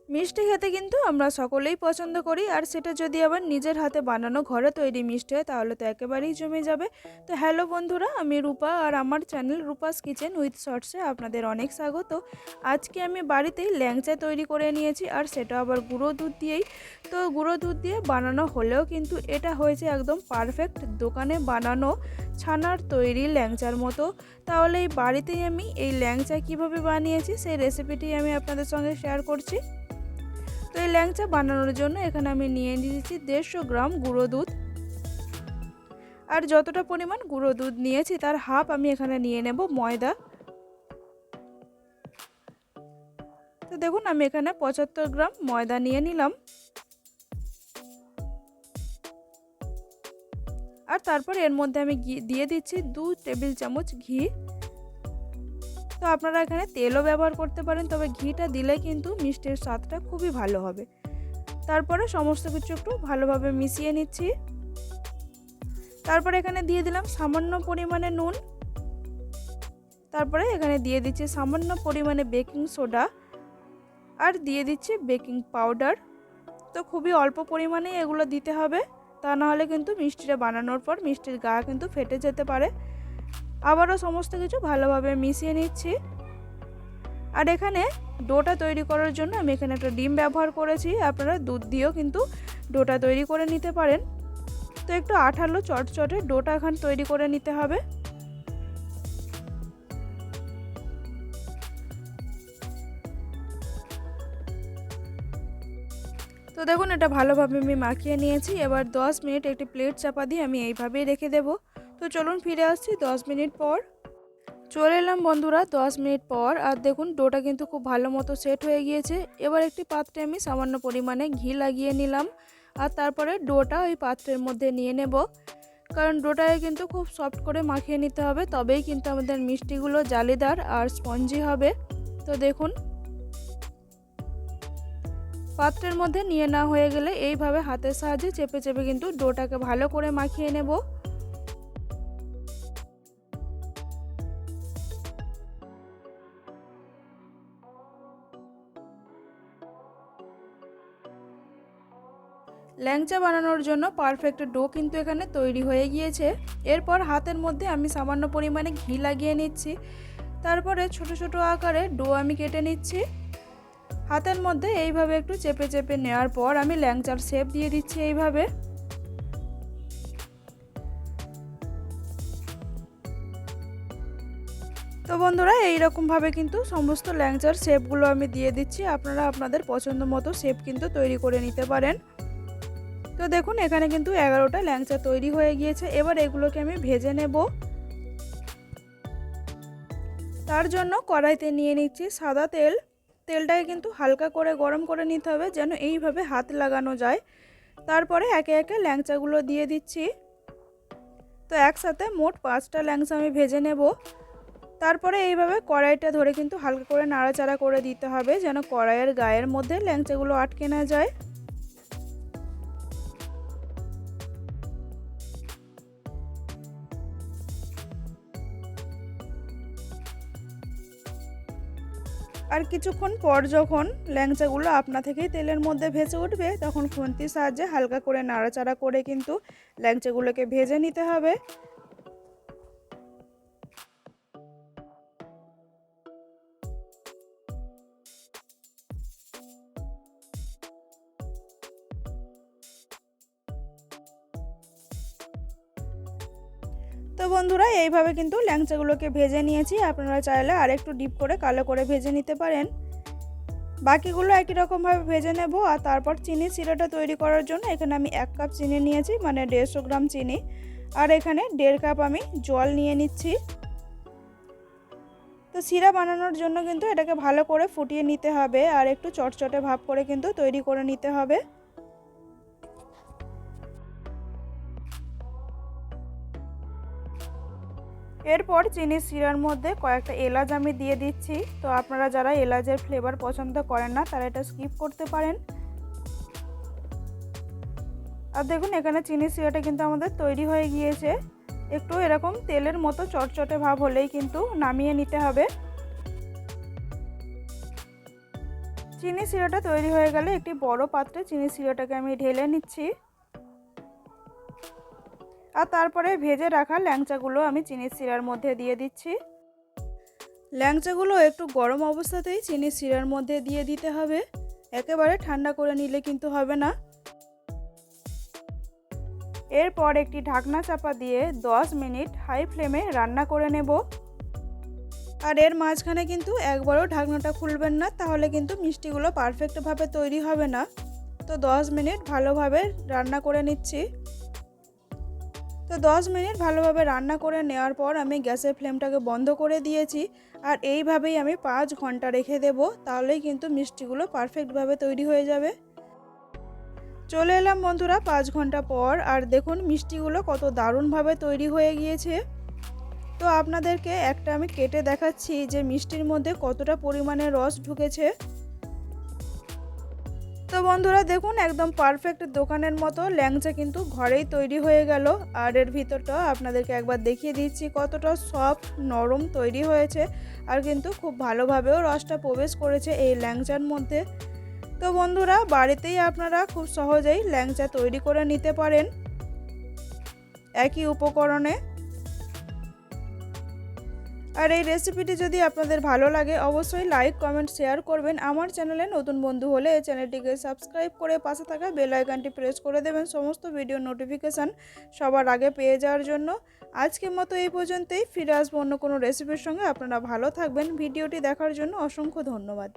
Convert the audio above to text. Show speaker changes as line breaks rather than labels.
মিষ্টি খেতে কিন্তু আমরা সকলেই পছন্দ করি, আর সেটা যদি আবার নিজের হাতে বানানো ঘরে তৈরি মিষ্টি হয় তাহলে তো একেবারেই জমে যাবে। তো হ্যালো বন্ধুরা, আমি রূপা আর আমার চ্যানেল রূপাস কিচেন উইথ শর্টসে আপনাদের অনেক স্বাগত। আজকে আমি বাড়িতেই ল্যাংচা তৈরি করে নিয়েছি, আর সেটা আবার গুঁড়ো দুধ দিয়েই। তো গুঁড়ো দুধ দিয়ে বানানো হলেও কিন্তু এটা হয়েছে একদম পারফেক্ট দোকানে বানানো ছানার তৈরি ল্যাংচার মতো। তাহলে এই বাড়িতেই আমি এই ল্যাংচা কিভাবে বানিয়েছি সেই রেসিপিটি আমি আপনাদের সঙ্গে শেয়ার করছি। তো এই ল্যাংচা বানানোর জন্য এখানে আমি নিয়ে নিয়েছি 150 গ্রাম গুঁড়ো দুধ, আর যতটা পরিমাণ গুঁড়ো দুধ নিয়েছি তার হাফ আমি এখানে নিয়ে নেব ময়দা। তো দেখুন আমি এখানে 75 গ্রাম ময়দা নিয়ে নিলাম, আর তারপর এর মধ্যে আমি দিয়ে দিচ্ছি 2 টেবিল চামচ ঘি। তো আপনারা এখানে তেলও ব্যবহার করতে পারেন, তবে ঘিটা দিলে কিন্তু মিষ্টির স্বাদটা খুবই ভালো হবে। তারপরে সমস্ত কিছু একটু ভালোভাবে মিশিয়ে নিচ্ছি। তারপরে এখানে দিয়ে দিলাম সামান্য পরিমাণে নুন, তারপরে এখানে দিয়ে দিচ্ছি সামান্য পরিমাণে বেকিং সোডা, আর দিয়ে দিচ্ছি বেকিং পাউডার। তো খুবই অল্প পরিমাণে এগুলো দিতে হবে, তা নাহলে কিন্তু মিষ্টিটা বানানোর পর মিষ্টির গা কিন্তু ফেটে যেতে পারে। আবারও সমস্ত কিছু ভালোভাবে মিশিয়ে নিচ্ছি। আর এখানে ডোটা তৈরি করার জন্য আমি এখানে একটা ডিম ব্যবহার করেছি, আপনারা দুধ দিয়েও কিন্তু ডোটা তৈরি করে নিতে পারেন। তো একটু আঠালো চটচটে ডোটা এখানে তৈরি করে নিতে হবে। তো দেখুন এটা ভালোভাবে আমি মাখিয়ে নিয়েছি। এবার 10 মিনিট একটি প্লেট চাপা দিয়ে আমি এইভাবেই রেখে দেব। তো চলুন ফিরে আসছি 10 মিনিট পর। চলে এলাম বন্ধুরা 10 মিনিট পর, আর দেখুন ডোটা কিন্তু খুব ভালো মতো সেট হয়ে গিয়েছে। এবার একটি পাত্রে আমি সামান্য পরিমাণে ঘি লাগিয়ে নিলাম, আর তারপরে ডোটা ওই পাত্রের মধ্যে নিয়ে নেব, কারণ ডোটায় কিন্তু খুব সফট করে মাখিয়ে নিতে হবে, তবেই কিন্তু আমাদের মিষ্টিগুলো জালিদার আর স্পঞ্জি হবে। তো দেখুন পাত্রের মধ্যে নিয়ে না হয়ে গেলে এইভাবে হাতের সাহায্যে চেপে চেপে কিন্তু ডোটাকে ভালো করে মাখিয়ে নেব। ল্যাংচা বানানোর জন্য পারফেক্ট ডো কিন্তু এখানে তৈরি হয়ে গিয়েছে। এরপর হাতের মধ্যে আমি সামান্য পরিমাণে ঘি লাগিয়ে নিচ্ছি, তারপরে ছোট ছোট আকারে ডো আমি কেটে নিচ্ছি। হাতের মধ্যে এইভাবে একটু চেপে চেপে নেওয়ার পর আমি ল্যাংচার শেপ দিয়ে দিচ্ছি এইভাবে। তো বন্ধুরা এইরকমভাবে কিন্তু সমস্ত ল্যাংচার শেপগুলো আমি দিয়ে দিচ্ছি, আপনারা আপনাদের পছন্দ মতো শেপ কিন্তু তৈরি করে নিতে পারেন। তো দেখুন এখানে কিন্তু 11টা ল্যাংচা তৈরি হয়ে গিয়েছে। এবার এগুলোকে আমি ভেজে নেব। তার জন্য কড়াইতে নিয়ে নিচ্ছি সাদা তেল। তেলটাকে কিন্তু হালকা করে গরম করে নিতে হবে, যেন এইভাবে হাত লাগানো যায়। তারপরে একে একে ল্যাংচাগুলো দিয়ে দিচ্ছি। তো একসাথে মোট 5টা ল্যাংচা আমি ভেজে নেব। তারপরে এইভাবে কড়াইটা ধরে কিন্তু হালকা করে নাড়াচাড়া করে দিতে হবে, যেন কড়াইয়ের গায়ের মধ্যে ল্যাংচাগুলো আটকে না যায়। আর কিছুক্ষণ পর যখন ল্যাংচাগুলো আপনা থেকেই তেলের মধ্যে ভেসে উঠবে, তখন খুন্তির সাহায্যে হালকা করে নাড়াচাড়া করে কিন্তু ল্যাংচাগুলোকে ভেজে নিতে হবে। তো বন্ধুরা এইভাবে কিন্তু ল্যাংচাগুলোকে ভেজে নিয়েছি, আপনারা চাইলে আর একটু ডিপ করে কালো করে ভেজে নিতে পারেন। বাকিগুলো একই রকমভাবে ভেজে নেব। আর তারপর চিনি সিরাটা তৈরি করার জন্য এখানে আমি 1 কাপ চিনি নিয়েছি, মানে 150 গ্রাম চিনি, আর এখানে 1.5 কাপ আমি জল নিয়ে নিচ্ছি। তো সিরা বানানোর জন্য কিন্তু এটাকে ভালো করে ফুটিয়ে নিতে হবে, আর একটু চটচটে ভাব করে কিন্তু তৈরি করে নিতে হবে। এরপর চিনির শিরার মধ্যে কয়েকটা এলাচ আমি দিয়ে দিচ্ছি। তো আপনারা যারা এলাচের ফ্লেভার পছন্দ করেন না তারা এটা স্কিপ করতে পারেন। আর দেখুন এখানে চিনির শিরাটা কিন্তু আমাদের তৈরি হয়ে গিয়েছে। একটু এরকম তেলের মতো চটচটে ভাব হলেই কিন্তু নামিয়ে নিতে হবে। চিনি শিরাটা তৈরি হয়ে গেলে একটি বড় পাত্রে চিনি শিরাটাকে আমি ঢেলে নিচ্ছি। আর তারপরে ভেজে রাখা ল্যাংচাগুলো আমি চিনি শিরার মধ্যে দিয়ে দিচ্ছি। ল্যাংচাগুলো একটু গরম অবস্থাতেই চিনি শিরার মধ্যে দিয়ে দিতে হবে, একেবারে ঠান্ডা করে নিলে কিন্তু হবে না। এরপর একটি ঢাকনা চাপা দিয়ে 10 মিনিট হাই ফ্লেমে রান্না করে নেব। আর এর মাঝখানে কিন্তু একবারও ঢাকনাটা খুলবেন না, তাহলে কিন্তু মিষ্টিগুলো পারফেক্টভাবে তৈরি হবে না। তো 10 মিনিট ভালোভাবে রান্না করে নিচ্ছি। তো 10 মিনিট ভালোভাবে রান্না করে নেওয়ার পর আমি গ্যাসের ফ্লেমটাকে বন্ধ করে দিয়েছি। আর এইভাবেই আমি 5 ঘন্টা রেখে দেব, তাহলেই কিন্তু মিষ্টিগুলো পারফেক্টভাবে তৈরি হয়ে যাবে। চলে এলাম বন্ধুরা 5 ঘন্টা পর, আর দেখুন মিষ্টিগুলো কত দারুণভাবে তৈরি হয়ে গিয়েছে। তো আপনাদেরকে একটা আমি কেটে দেখাচ্ছি যে মিষ্টির মধ্যে কতটা পরিমাণে রস ঢুকেছে। তো বন্ধুরা দেখুন একদম পারফেক্ট দোকানের মতো ল্যাংচা কিন্তু ঘরেই তৈরি হয়ে গেল। আর এর ভিতরটা আপনাদেরকে একবার দেখিয়ে দিচ্ছি কতটা সফট নরম তৈরি হয়েছে, আর কিন্তু খুব ভালোভাবেও রসটা প্রবেশ করেছে এই ল্যাংচার মধ্যে। তো বন্ধুরা বাড়িতেই আপনারা খুব সহজেই ল্যাংচা তৈরি করে নিতে পারেন একই উপকরণে। আর এই রেসিপিটি যদি আপনাদের ভালো লাগে অবশ্যই লাইক কমেন্ট শেয়ার করবেন। আমার চ্যানেলে নতুন বন্ধু হলে এই চ্যানেলটিকে সাবস্ক্রাইব করে পাশে থাকা বেল আইকনটি প্রেস করে দেবেন সমস্ত ভিডিও নোটিফিকেশান সবার আগে পেয়ে যাওয়ার জন্য। আজকের মতো এই পর্যন্তই, ফিরে আসবো অন্য কোনো রেসিপির সঙ্গে। আপনারা ভালো থাকবেন। ভিডিওটি দেখার জন্য অসংখ্য ধন্যবাদ।